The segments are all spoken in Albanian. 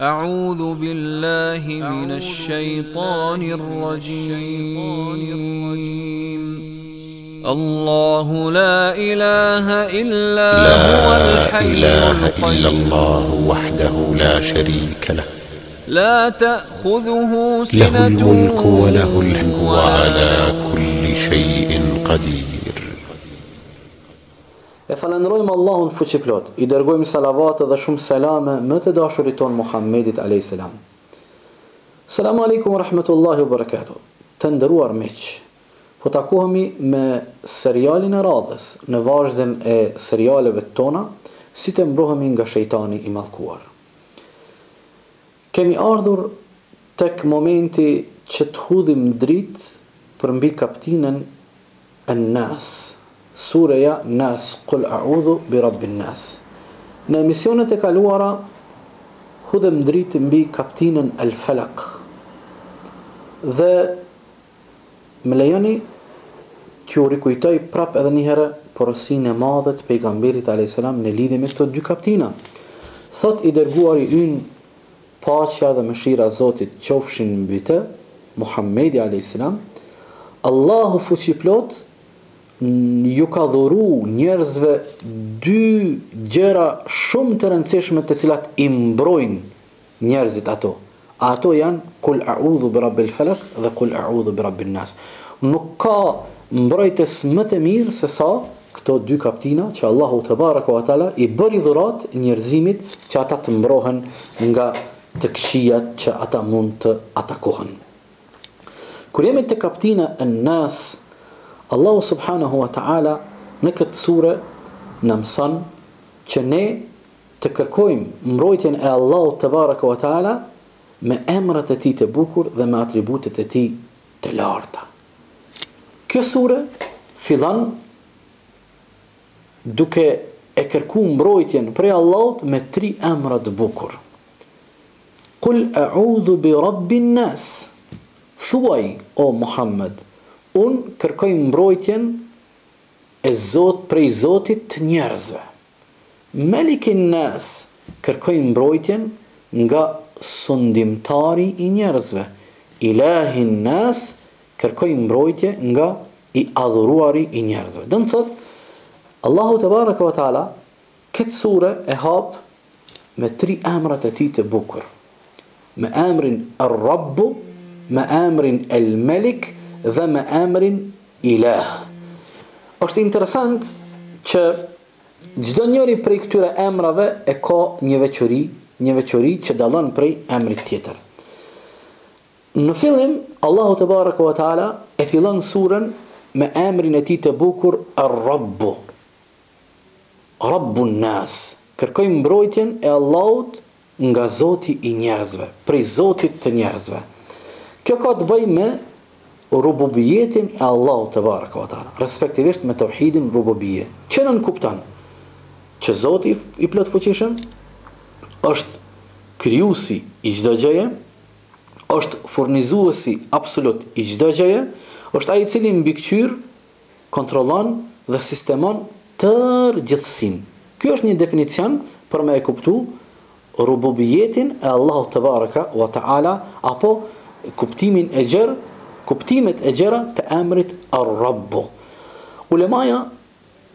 أعوذ بالله من الشيطان الرجيم الله لا إله إلا هو الحي القيوم الله وحده لا شريك له لا تأخذه له سنة الملك وله الحمد وعلى كل شيء قدير. E falenderojmë Allahun fuqiplot, i dërgojmë salavate dhe shumë selame më të dashurit ton Muhammedit a.s. Selamu alaikum wa rahmetullahi wa barakatuh. Të nderuar miq, po takohemi me serialin e radhës në vazhdim e serialeve tona, si të mbrohemi nga shejtani i mallkuar. Kemi ardhur tek momenti që të hudhim dritë për mbi kaptinën An-Nas. Sureja Nas, Qul a'udhu bi rabbin nas. Në emisionet e kaluara hudhem dritë mbi kaptinën Al-Falaq. Dhe më lejoni t'ju rikujtoj prap edhe një herë porosinë e madhe të pejgamberit a.s. në lidhje me këto dy kaptina. Thot i dërguari ynë, paqja dhe mëshira e Zotit qofshin mbi të, Muhammedi a.s. Allahu fuqiplot ju ka dhuru njerëzve dy gjëra shumë të rëndësishme të cilat i mbrojnë njerëzit ato. Ato janë Kul a'udhu bi rabbil falaq dhe Kul a'udhu bi rabbin nas. Nuk ka mbrojtës më të mirë se sa këto dy kaptina që Allahu te baraka wa taala i bëri dhurat njerëzimit që ata të mbrohen nga të këqijat që ata mund të atakohen. Kur jemi te kaptina An-Nas, Allahu subhanahu wa ta'ala në këtë sure në mëson që ne të kërkojmë mbrojtjen e Allahut te baraka wa ta'ala me emrat e tij të bukur dhe me atributet e tij të larta. Kjo sure fillon duke e kërkuar mbrojtjen prej Allahut me 3 emra të bukur. Qul a'udhu bi rabbin nas. Thuaj o Muhammed, unë kërkoj mbrojtjen e prej Zotit të njerëzve. Melikin nas, kërkoj mbrojtjen nga sundimtari i njerëzve. Ilahin nas, kërkoj mbrojtje nga i adhuruari i njerëzve. Dëmë thot, Allahu te baraka wa taala këtë sure e hap me 3 emrat e tij të bukur. Me emrin Ar-Rabb, me emrin El-Malik dhe me emrin Ilah. Është interesant që çdo njëri prej këtyre emrave e ka një veçori që dallon prej emrit tjetër. Në fillim Allahu te baraka wa taala e fillon surën me emrin e tij të bukur Ar-Rabb. Rabbun nas. Kërkoj mbrojtjen e Allahut nga Zoti i njerëzve, prej Zotit të njerëzve. Kjo ka të bëjë me rububiyetin e Allahut te baraka wa taala, respektivisht me tauhidin rububie. Që nën kupton që Zoti i plot fuqishëm është krijuesi i çdo gjëje, është furnizuesi absolut i çdo gjëje, është ai i cili mbikëqyr, kontrollon dhe sistemon tërë gjithësinë. Ky është një definicion për me e kuptu rububiyetin e Allahut te baraka wa taala apo kuptimet e gjëra të emrit Ar-Rabb. Ulemaja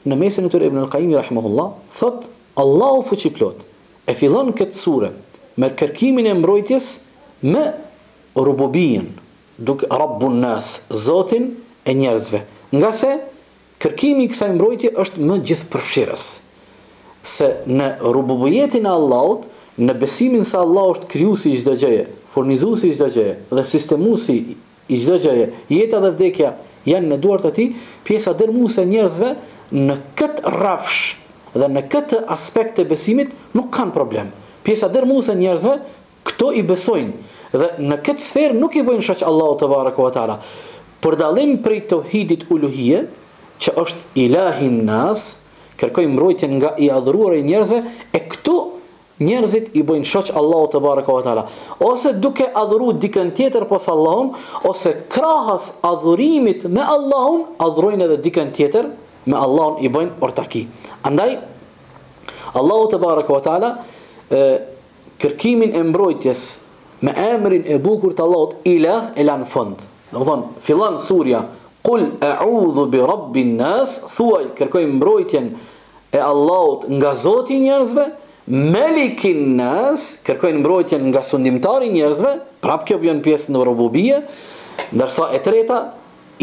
në mesin e tyre Ibn al-Qayyim rahimahullah thot Allahu fuqiplot e fillon këtë sure me kërkimin e mbrojtjes me rububien, duke Rabbun nas, Zotin e njerëzve. Nga se kërkimi i kësaj mbrojtje është më gjithëpërfshirës. Se në rububietin e Allahut, në besimin se Allah është krijuesi i çdo gjëje, furnizuesi i çdo gjëje dhe sistemuesi i çdo gjëje, jeta dhe vdekja janë në duart e tij, pjesa dërmuese e njerëzve në këtë rrafsh dhe në këtë aspekt të besimit nuk kanë problem. Pjesa dërmuese e njerëzve këto i besojnë dhe në këtë sferë nuk i bëjnë shoq Allahu te baraka wa taala. Për dallim prej tauhidit uluhie, që është ilahin nas, kërkoj mbrojtjen nga i adhuruari i njerëzve, e këtu njerëzit i bëjnë shoq Allahu te baraka wa taala, ose duke adhuruar dikën tjetër pas Allahun, ose krahas adhurimit me Allahun, adhurojnë edhe dikën tjetër me Allahun, i bëjnë ortaki. Andaj Allahu te baraka wa taala kërkimin e mbrojtjes me emrin e bukur të Allahut Ilah e lan fund. Do të thonë, fillon surja Qul a'udhu bi rabbin nas, thuaj kërkoj mbrojtjen e Allahut nga Zoti i njerëzve, Malikin nas, kërkoj mbrojtjen nga sundimtari i njerëzve, prap kjo bën pjesë në rububie, ndërsa e treta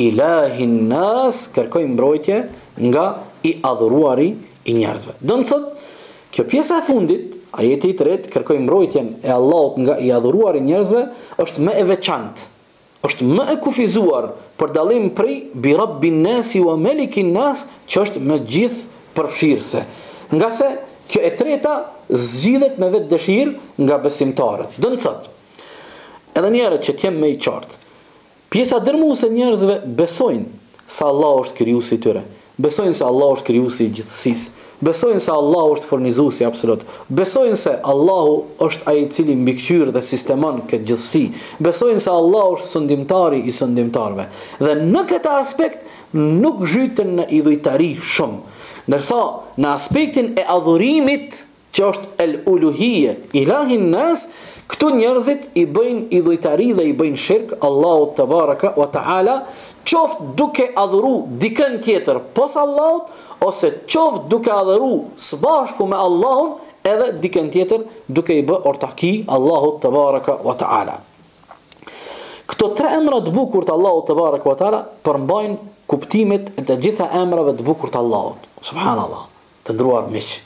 Ilahin nas, kërkoj mbrojtje nga i adhuruari i njerëzve. Do të thotë, kjo pjesa e fundit, ajeti i tretë, kërkoj mbrojtjen e Allahut nga i adhuruari i njerëzve, është më e veçantë, është më e kufizuar për dallim prej bi rabbin nasi wa malikin nas, që është më gjithë përfshirëse. Nga se kjo e treta zgjidhet me vetë dëshirë nga besimtarët. Do të thotë, edhe njerëzit që t'jem më i qartë, pjesa dërmuese e njerëzve besojnë se Allah është krijuesi i tyre, besojnë se Allah është krijuesi i gjithësisë, besojnë se Allahu është furnizuesi absolut, besojnë se Allahu është ai i cili mbikëqyr dhe sistemon këtë gjithësi, besojnë se Allahu është sundimtari i sundimtarëve. Dhe në këtë aspekt nuk zhyten në idhujtari shumë, ndërsa në aspektin e adhurimit, që është el-uluhije, ilahin nas, këtu njerëzit i bëjnë idhujtari dhe i bëjnë shirk Allahut te baraka wa taala, qoftë duke adhuru dikën tjetër pos Allahut, ose qoftë duke adhuru së bashku me Allahun edhe dikën tjetër duke i bë ortaki Allahut te baraka wa taala. Këto tre emra të bukur të Allahut te baraka wa taala përmbajnë kuptimet e të gjitha emrave të bukur të Allahut. Subhanallah, të ndruar miq.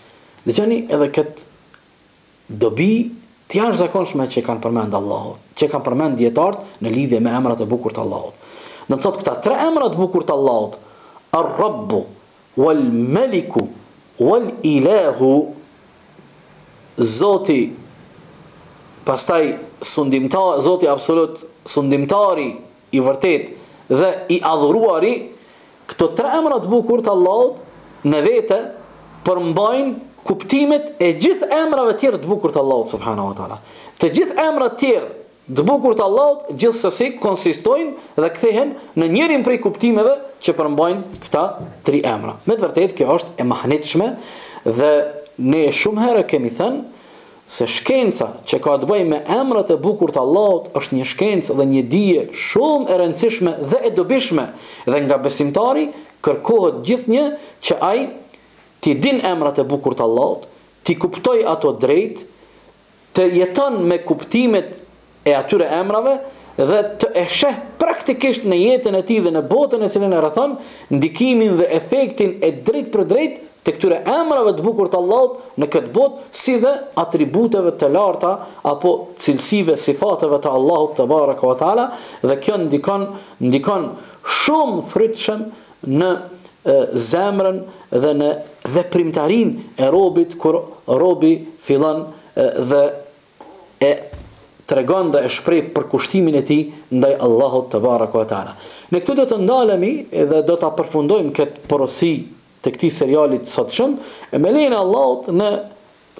Dëgjoni edhe këtë dobi të jashtëzakonshme që kanë përmend Allahut, që kanë përmend dietarët në lidhje me emrat e bukur të Allahut. Do të thotë këta tre emra të bukur të Allahut, Ar-Rabbu, Wal-Maliku, Wal-Ilahu, Zoti, pastaj Zoti absolut, sundimtari i vërtet dhe i adhuruari, këto tre emra të bukur të Allahut në vete përmbajnë kuptimet e gjithë emrave tjerë të bukur të Allahut subhanahu wa taala. Të gjithë emrat tjerë të bukur të Allahut gjithsesi konsistojnë dhe kthehen në njërin prej kuptimeve që përmbajnë këta tri emra. Me të vërtetë kjo është e mahnitshme dhe ne shumë herë kemi thënë se shkenca që ka të bëjë me emrat e bukur të Allahut është një shkencë dhe një dije shumë e rëndësishme dhe e dobishme, dhe nga besimtari kërkohet gjithnjë që ai ti din emrat e bukur të Allahut, ti kuptoj ato drejt, të jeton me kuptimet e atyre emrave dhe të e sheh praktikisht në jetën e tij dhe në botën e cilën e rrethon ndikimin dhe efektin e drejt për drejt të këtyre emrave të bukur të Allahut në këtë botë, si dhe atributeve të larta apo cilësive, sifateve të Allahut te baraka wa taala, dhe kjo ndikon shumë frytshëm në zemrën dhe në veprimtarin e robit, kur robi fillon dhe e tregon dhe e shpreh për kushtimin e tij ndaj Allahut te baraka wa taala. Ne këtu do të ndalemi dhe do ta përfundojmë këtë porosi të këtij seriali të sotshëm, e me lejen e Allahut në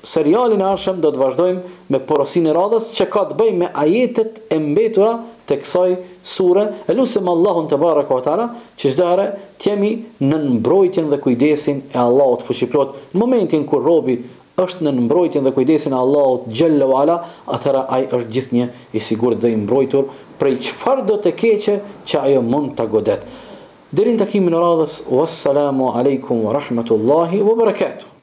serialin e ardhshëm do të vazhdojmë me porosinë e radhës që ka të bëjë me ajetet e mbetura të kësaj sure. E lutem Allahun te baraka wa taala që çdo herë të jemi në mbrojtjen dhe kujdesin e Allahut fuqiplot. Në momentin kur robi është në mbrojtjen dhe kujdesin e Allahut xhalla wala, atëra ai është gjithnjë i sigurt dhe i mbrojtur prej çfarë do të keqe që ajo mund ta godet. Deri në takimin e radhës, wassalamu alaikum wa rahmatullahi wa barakatuh.